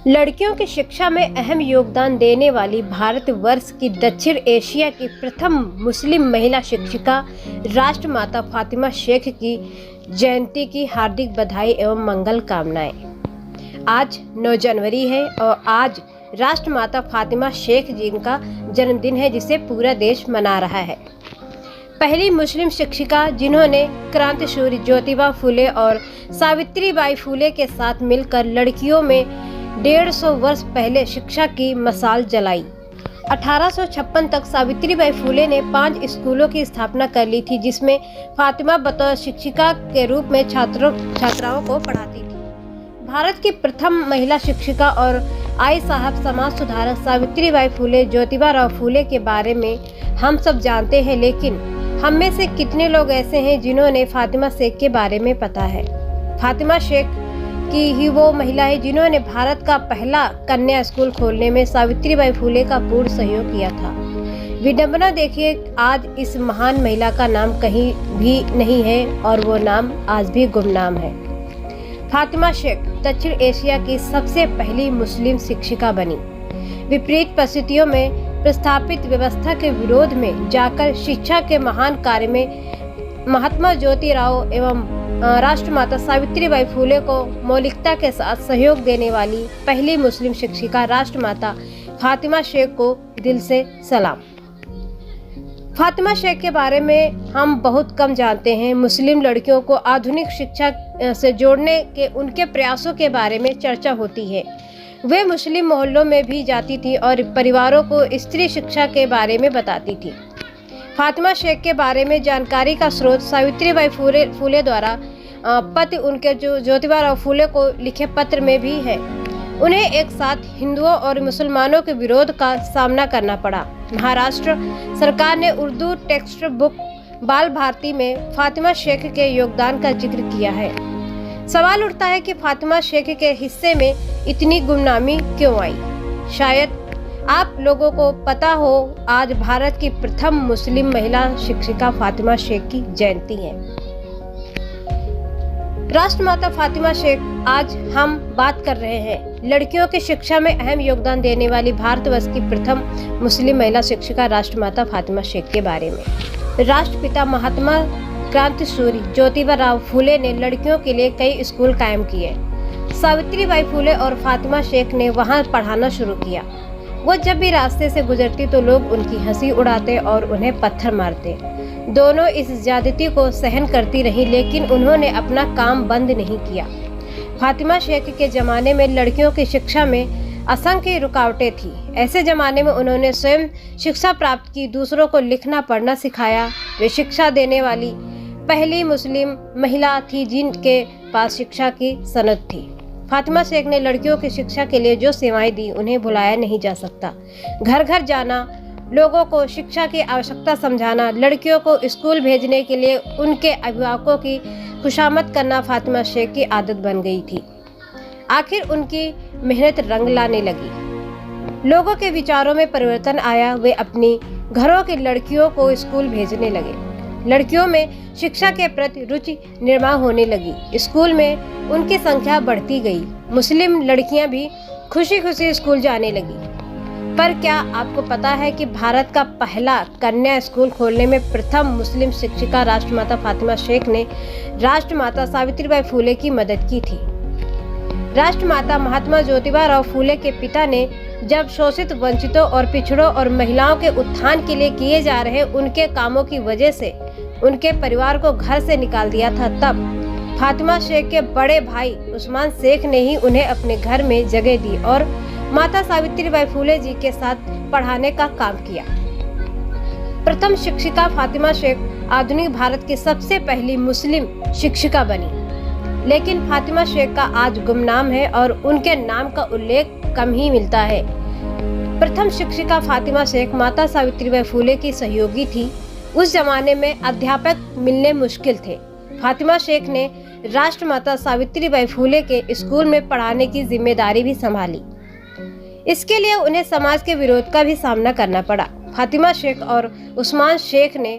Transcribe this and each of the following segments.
लड़कियों की शिक्षा में अहम योगदान देने वाली भारतवर्ष की दक्षिण एशिया की प्रथम मुस्लिम महिला शिक्षिका राष्ट्रमाता फातिमा शेख की जयंती की हार्दिक बधाई एवं मंगल कामनाएं। आज 9 जनवरी है और आज राष्ट्रमाता फातिमा शेख जी का जन्मदिन है, जिसे पूरा देश मना रहा है। पहली मुस्लिम शिक्षिका जिन्होंने क्रांतिसूरी ज्योतिबा फुले और सावित्रीबाई फुले के साथ मिलकर लड़कियों में 150 वर्ष पहले शिक्षा की मशाल जलाई। 1856 तक सावित्रीबाई फुले ने 5 स्कूलों की स्थापना कर ली थी, जिसमें फातिमा बतौर शिक्षिका के रूप में छात्राओं को पढ़ाती थी। भारत की प्रथम महिला शिक्षिका और आई साहब समाज सुधारक सावित्रीबाई फुले ज्योतिबा राव फुले के बारे में हम सब जानते हैं, लेकिन हम में से कितने लोग ऐसे हैं जिन्होंने फातिमा शेख के बारे में पता है। फातिमा शेख की ही वो महिला है जिन्होंने भारत का पहला कन्या स्कूल खोलने में सावित्रीबाई फुले का पूर्ण सहयोग किया था। विडंबना देखिए, आज इस महान महिला का नाम कहीं भी नहीं है और वो नाम आज भी गुमनाम है। फातिमा शेख दक्षिण एशिया की सबसे पहली मुस्लिम शिक्षिका बनी। विपरीत परिस्थितियों में प्रस्थापित व्यवस्था के विरोध में जाकर शिक्षा के महान कार्य में महात्मा ज्योतिराव एवं राष्ट्रमाता सावित्रीबाई फुले को मौलिकता के साथ सहयोग देने वाली पहली मुस्लिम शिक्षिका राष्ट्रमाता फातिमा शेख को दिल से सलाम। फातिमा शेख के बारे में हम बहुत कम जानते हैं। मुस्लिम लड़कियों को आधुनिक शिक्षा से जोड़ने के उनके प्रयासों के बारे में चर्चा होती है। वे मुस्लिम मोहल्लों में भी जाती थी और परिवारों को स्त्री शिक्षा के बारे में बताती थी। फातिमा शेख के बारे में जानकारी का स्रोत सावित्रीबाई फुले द्वारा पति उनके जो ज्योतिबा राव फुले को लिखे पत्र में भी है। उन्हें एक साथ हिंदुओं और मुसलमानों के विरोध का सामना करना पड़ा। महाराष्ट्र सरकार ने उर्दू टेक्स्ट बुक बाल भारती में फातिमा शेख के योगदान का जिक्र किया है। सवाल उठता है कि फातिमा शेख के हिस्से में इतनी गुमनामी क्यों आई। शायद आप लोगों को पता हो, आज भारत की प्रथम मुस्लिम महिला शिक्षिका फातिमा शेख की जयंती है। राष्ट्रमाता फातिमा शेख आज हम बात कर रहे हैं लड़कियों की शिक्षा में अहम योगदान देने वाली भारतवर्ष की प्रथम मुस्लिम महिला शिक्षिका राष्ट्रमाता फातिमा शेख के बारे में। राष्ट्रपिता महात्मा क्रांतिसूरी ज्योतिबा राव फुले ने लड़कियों के लिए कई स्कूल कायम किए। सावित्रीबाई फुले और फातिमा शेख ने वहां पढ़ाना शुरू किया। वो जब भी रास्ते से गुजरती तो लोग उनकी हंसी उड़ाते और उन्हें पत्थर मारते। दोनों इस ज्यादती को सहन करती रही, लेकिन उन्होंने अपना काम बंद नहीं किया। फातिमा शेख के जमाने में लड़कियों की शिक्षा में असंख्य रुकावटें थी। ऐसे जमाने में उन्होंने स्वयं शिक्षा प्राप्त की, दूसरों को लिखना पढ़ना सिखाया। वे शिक्षा देने वाली पहली मुस्लिम महिला थी जिनके पास शिक्षा की सनद थी। फातिमा शेख ने लड़कियों की शिक्षा के लिए जो सेवाएं दी उन्हें भुलाया नहीं जा सकता। घर घर जाना, लोगों को शिक्षा की आवश्यकता समझाना, लड़कियों को स्कूल भेजने के लिए उनके अभिभावकों की खुशामद करना फातिमा शेख की आदत बन गई थी। आखिर उनकी मेहनत रंग लाने लगी। लोगों के विचारों में परिवर्तन आया। वे अपनी घरों की लड़कियों को स्कूल भेजने लगे। लड़कियों में शिक्षा के प्रति रुचि निर्माण होने लगी। स्कूल में उनकी संख्या बढ़ती गई। मुस्लिम लड़कियां भी खुशी खुशी स्कूल जाने लगी। पर क्या आपको पता है कि भारत का पहला कन्या स्कूल खोलने में प्रथम मुस्लिम शिक्षिका राष्ट्रमाता फातिमा शेख ने राष्ट्रमाता सावित्रीबाई फुले की मदद की थी। राष्ट्रमाता महात्मा ज्योतिबा राव फुले के पिता ने जब शोषित, वंचितों और पिछड़ों और महिलाओं के उत्थान के लिए किए जा रहे उनके कामों की वजह से उनके परिवार को घर से निकाल दिया था, तब फातिमा शेख के बड़े भाई उस्मान शेख ने ही उन्हें अपने घर में जगह दी और माता सावित्रीबाई फुले जी के साथ पढ़ाने का काम किया। प्रथम शिक्षिका फातिमा शेख आधुनिक भारत की सबसे पहली मुस्लिम शिक्षिका बनी, लेकिन फातिमा शेख का आज गुमनाम है और उनके नाम का उल्लेख कम ही मिलता है। प्रथम शिक्षिका फातिमा शेख माता सावित्रीबाई फुले की सहयोगी थी। उस जमाने में अध्यापक मिलने मुश्किल थे। फातिमा शेख ने राष्ट्रमाता सावित्रीबाई फुले के स्कूल में पढ़ाने की जिम्मेदारी भी संभाली। इसके लिए उन्हें समाज के विरोध का भी सामना करना पड़ा। फातिमा शेख और उस्मान शेख ने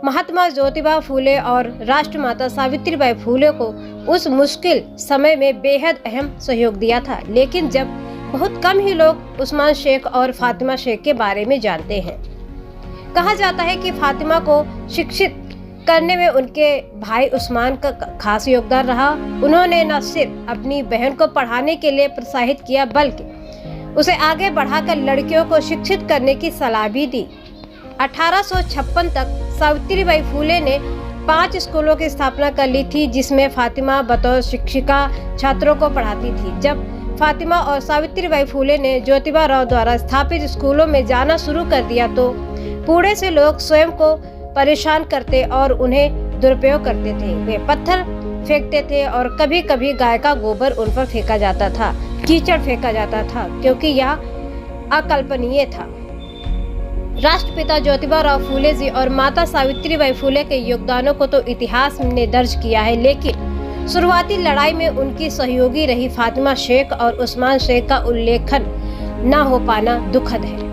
महात्मा ज्योतिबा फुले और राष्ट्रमाता सावित्रीबाई फुले को उस मुश्किल समय में बेहद अहम सहयोग दिया था। लेकिन जब बहुत कम ही लोग उस्मान शेख और फातिमा शेख के बारे में जानते हैं। कहा जाता है कि फातिमा को शिक्षित करने में उनके भाई उस्मान का खास योगदान रहा। उन्होंने न सिर्फ अपनी बहन को पढ़ाने के लिए प्रोत्साहित किया बल्कि उसे आगे बढ़ाकर लड़कियों को शिक्षित करने की सलाह भी दी। 1856 तक सावित्रीबाई फुले ने 5 स्कूलों की स्थापना कर ली थी, जिसमें फातिमा बतौर शिक्षिका छात्रों को पढ़ाती थी। जब फातिमा और सावित्रीबाई फुले ने ज्योतिबा राव द्वारा स्थापित स्कूलों में जाना शुरू कर दिया तो पूरे से लोग स्वयं को परेशान करते और उन्हें दुरुपयोग करते थे। वे पत्थर फेंकते थे और कभी कभी गाय का गोबर उन पर फेंका जाता था, कीचड़ फेंका जाता था, क्योंकि यह अकल्पनीय था। राष्ट्रपिता ज्योतिबा राव फुले जी और माता सावित्रीबाई फुले के योगदानों को तो इतिहास ने दर्ज किया है, लेकिन शुरुआती लड़ाई में उनकी सहयोगी रही फातिमा शेख और उस्मान शेख का उल्लेखन न हो पाना दुखद है।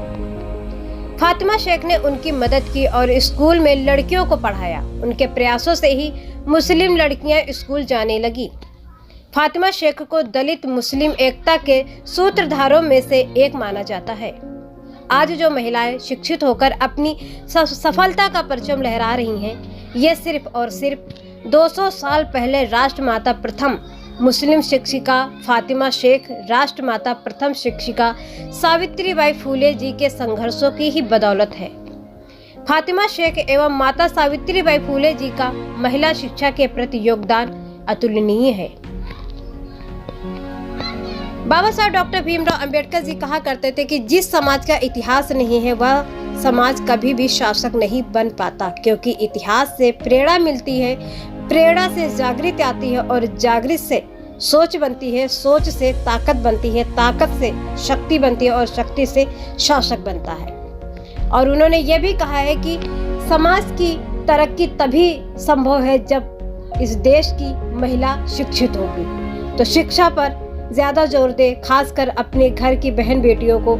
फातिमा शेख ने उनकी मदद की और स्कूल में लड़कियों को पढ़ाया। उनके प्रयासों से ही मुस्लिम लड़कियां स्कूल जाने लगी। फातिमा शेख को दलित मुस्लिम एकता के सूत्रधारों में से एक माना जाता है। आज जो महिलाएं शिक्षित होकर अपनी सफलता का परचम लहरा रही हैं, ये सिर्फ और सिर्फ 200 साल पहले राष्ट्रमाता प्रथम मुस्लिम शिक्षिका फातिमा शेख, राष्ट्रमाता प्रथम शिक्षिका सावित्रीबाई फुले जी के संघर्षों की ही बदौलत है। फातिमा शेख एवं माता सावित्रीबाई फुले जी का महिला शिक्षा के प्रति योगदान अतुलनीय है। बाबा साहब डॉक्टर भीमराव अंबेडकर जी कहा करते थे कि जिस समाज का इतिहास नहीं है वह समाज कभी भी शासक नहीं बन पाता, क्योंकि इतिहास से प्रेरणा मिलती है, प्रेरणा से जागृति आती है और जागृति से सोच बनती है, सोच से ताकत बनती है, ताकत से शक्ति बनती है और शक्ति से शासक बनता है। और उन्होंने ये भी कहा है कि समाज की तरक्की तभी संभव है जब इस देश की महिला शिक्षित होगी। तो शिक्षा पर ज्यादा जोर दे, खासकर अपने घर की बहन बेटियों को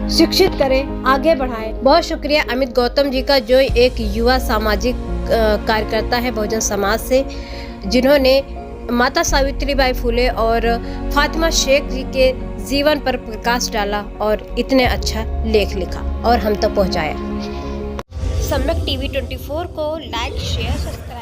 शिक्षित करें, आगे बढ़ाएं। बहुत शुक्रिया अमित गौतम जी का, जो एक युवा सामाजिक कार्यकर्ता है बहुजन समाज से, जिन्होंने माता सावित्रीबाई फुले और फातिमा शेख जी के जीवन पर प्रकाश डाला और इतने अच्छा लेख लिखा और हम तक पहुंचाया। सम्यक टीवी 24 को लाइक, शेयर, सब्सक्राइब